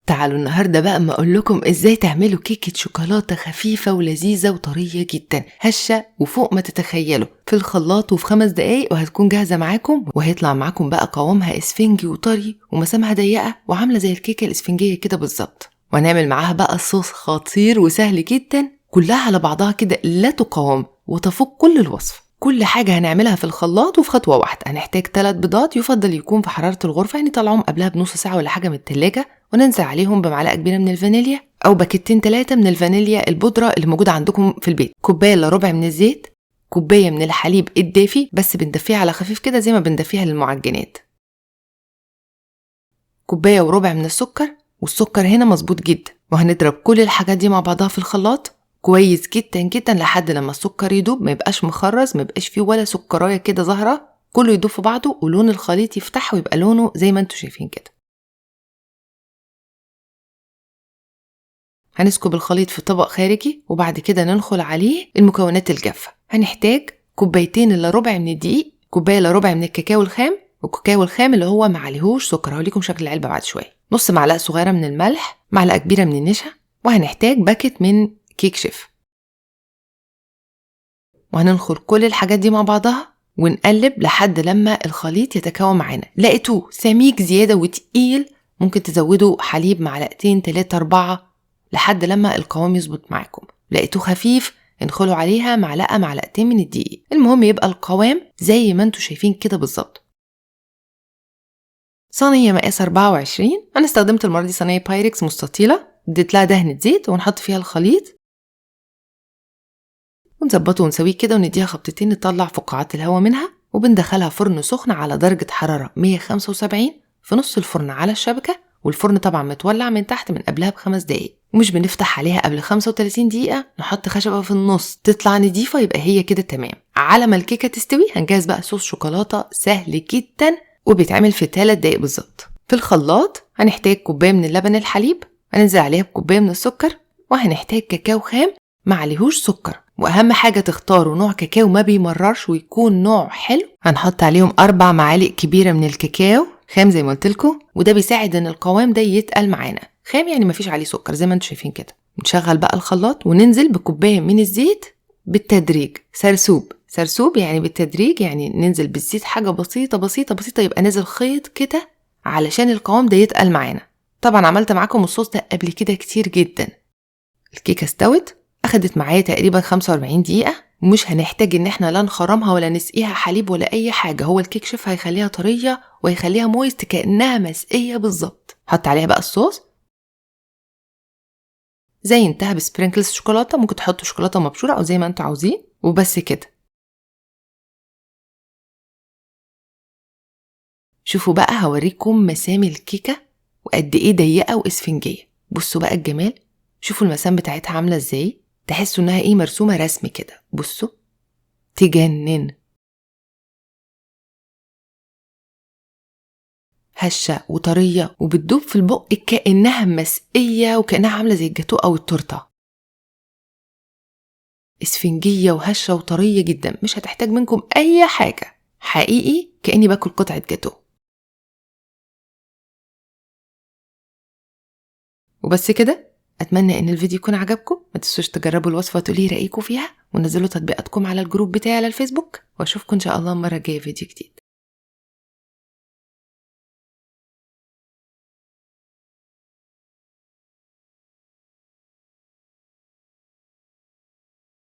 تعالوا النهاردة بقى اما اقول لكم ازاي تعملوا كيكة شوكولاتة خفيفة ولذيذة وطرية جدا، هشة وفوق ما تتخيلوا، في الخلاط وفي 5 دقايق وهتكون جاهزة معاكم، وهيطلع معاكم بقى قوامها اسفنجي وطري ومسامها ضيقة وعاملة زي الكيكة الاسفنجية كده بالظبط. وهنعمل معاها بقى صوص خطير وسهل جدا، كلها على بعضها كده لا تقاوم وتفوق كل الوصف. كل حاجة هنعملها في الخلاط وفي خطوة واحدة. هنحتاج 3 بيضات، يفضل يكون في حرارة الغرفة، يعني طلعهم قبلها بنص ساعة ولا حاجة من التلاجة، وننزل عليهم بمعلقة كبيرة من الفانيليا أو باكيتين 3 من الفانيليا البودرة اللي موجودة عندكم في البيت، كوباية إلا ربع من الزيت، كوباية من الحليب الدافي بس بندفيها على خفيف كده زي ما بندفيها للمعجنات، كوباية وربع من السكر، والسكر هنا مظبوط جدا. وهنضرب كل الحاجات دي مع بعضها في الخلاط كويس جدا جدا لحد لما السكر يدوب، ما يبقاش مخرز، ما يبقاش فيه ولا سكرايه كده ظاهره، كله يدوب في بعضه ولون الخليط يفتح ويبقى لونه زي ما انتم شايفين كده. هنسكب الخليط في طبق خارجي وبعد كده ننخل عليه المكونات الجافه. هنحتاج كوبايتين الا ربع من الدقيق، كوبايه الا ربع من الكاكاو الخام، والكاكاو الخام اللي هو ما عليهوش سكر، هوريكم شكل العلبه بعد شويه، نص معلقه صغيره من الملح، معلقه كبيره من النشا، وهنحتاج باكت من كيك شيف. وهننخل كل الحاجات دي مع بعضها ونقلب لحد لما الخليط يتكون معانا. لقيتوه سميك زيادة وتقيل ممكن تزودوا حليب معلقتين 3 4 لحد لما القوام يظبط معاكم. لقيتوه خفيف انخلوا عليها معلقة معلقتين من الدقيق. المهم يبقى القوام زي ما انتوا شايفين كده بالظبط. صينية مقاس 24، انا استخدمت المرة دي صينية بايركس مستطيلة، اديت لها دهنة زيت ونحط فيها الخليط ونظبطه ونسويه كده ونديها خبطتين نطلع فقاعات الهواء منها، وبندخلها فرن سخن على درجة حرارة 175 في نص الفرن على الشبكة، والفرن طبعا متولع من تحت من قبلها ب5 دقايق، ومش بنفتح عليها قبل 35 دقيقة. نحط خشبة في النص تطلع نضيفة، يبقى هي كده تمام. على ما الكيكة تستوي هنجهز بقى صوص شوكولاتة سهل جدا وبيتعمل في 3 دقايق بالظبط. في الخلاط هنحتاج كوباية من اللبن الحليب، هننزل عليها بكوباية من السكر، وهنحتاج كاكاو خام ما عليهوش سكر، واهم حاجة تختاروا نوع كاكاو ما بيمررش ويكون نوع حلو. هنحط عليهم 4 معالق كبيرة من الكاكاو خام زي ما قلت لكم، وده بيساعد ان القوام ده يتقل معانا. خام يعني مفيش عليه سكر زي ما انتم شايفين كده. نشغل بقى الخلاط وننزل بكوباية من الزيت بالتدريج، سرسوب يعني بالتدريج، يعني ننزل بالزيت حاجة بسيطة بسيطة بسيطة، يبقى نازل خيط كده علشان القوام ده يتقل معانا. طبعا عملت معاكم الصوص ده قبل كده كتير جدا. الكيكة استوت، أخدت معايا تقريبا 45 دقيقة، ومش هنحتاج ان احنا لا نخرمها ولا نسقيها حليب ولا اي حاجة، هو الكيك شيف هيخليها طرية وهيخليها مويست كأنها مسقية بالظبط. حط عليها بقى الصوص، زينتها بسبرينكلز شوكولاتة، ممكن تحطوا شوكولاتة مبشورة او زي ما انتوا عاوزين، وبس كده. شوفوا بقى هوريكم مسام الكيكة وقد ايه ضيقة واسفنجية. بصوا بقى الجمال، شوفوا المسام بتاعتها عاملة ازاي، تحسوا انها ايه مرسومة رسم كده. بصوا تجنن، هشة وطرية وبتدوب في البق كأنها مسقية وكأنها عاملة زي الجاتو أو التورتة، اسفنجية وهشة وطرية جدا، مش هتحتاج منكم أي حاجة، حقيقي كأني باكل قطعة جاتو. وبس كده، أتمنى إن الفيديو يكون عجبكم، ما تنسوش تجربوا الوصفة وتقولي رأيكم فيها، ونزلوا تطبيقاتكم على الجروب بتاعي على الفيسبوك، وأشوفكم إن شاء الله المرة الجاية فيديو جديد.